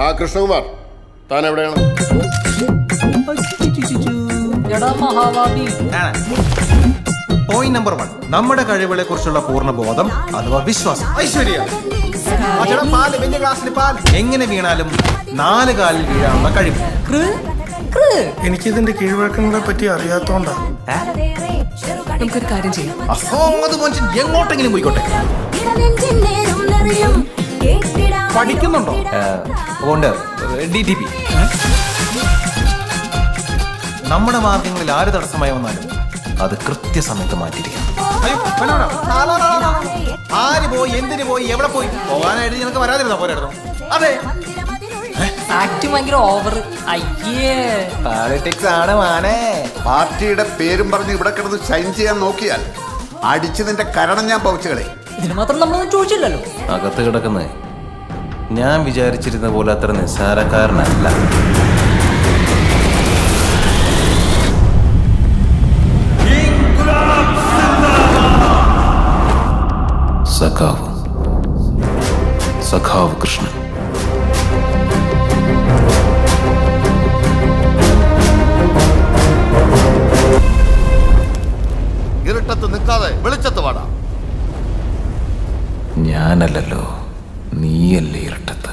ആ കൃഷ്ണകുമാർ, താൻ എവിടെയാണ്? പോയിന്റ് നമ്പർ 1, നമ്മുടെ കഴിവുകളെ കുറിച്ചുള്ള പൂർണ്ണ ബോധം അഥവാ വിശ്വാസം. ഐശ്വര്യ, എങ്ങനെ വീണാലും 4 കാലിൽ വീഴാനുള്ള കഴിവ്. എനിക്കിതിന്റെ കീഴ്വഴക്കങ്ങളെ പറ്റി അറിയാത്തോണ്ടാ. നമുക്കൊരു കാര്യം ചെയ്യാം, അസോമത് മനുഷ്യൻ എങ്ങോട്ടെങ്കിലും പോയിക്കോട്ടെ. പഠിക്കുന്നുണ്ടോ? അതുകൊണ്ട് DTP. നമ്മുടെ മാർഗങ്ങളിൽ ആര് തടസ്സമായി വന്നാലും അത് കൃത്യസമയത്ത് മാറ്റിയിരിക്കണം. ആര് പോയി, എന്തിനു പോയി, എവിടെ പോയി, പോകാനായിട്ട് നിനക്ക് വരാതിരുന്നോ പോരായിരുന്നു? അതെ, ആക്ട് ഭയങ്കര ഓവർ. അയ്യേ, പോളിറ്റിക്സ് ആണ് മാനേ. പാർട്ടിയുടെ പേരും പറഞ്ഞ് ഇവിടെ കിടന്ന് ഷൈൻ ചെയ്യാൻ നോക്കിയാൽ അടിച്ച് നിന്റെ കരണം ഞാൻ പൗച്ചുകളെ. ഇതിന് മാത്രം നമ്മളൊന്നും ചോദിച്ചില്ലല്ലോ. അകത്ത് കിടക്കുന്നേ ഞാൻ വിചാരിച്ചിരുന്ന പോലെ അത്ര നിസ്സാരക്കാരനല്ല. സഖാവ്, സഖാവ് കൃഷ്ണൻ. ഇരുട്ടത്ത് നിൽക്കാതെ വെളിച്ചത്ത് വാടാ. ഞാനല്ലല്ലോ, നീയല്ലേ ഇരട്ടത്ത്.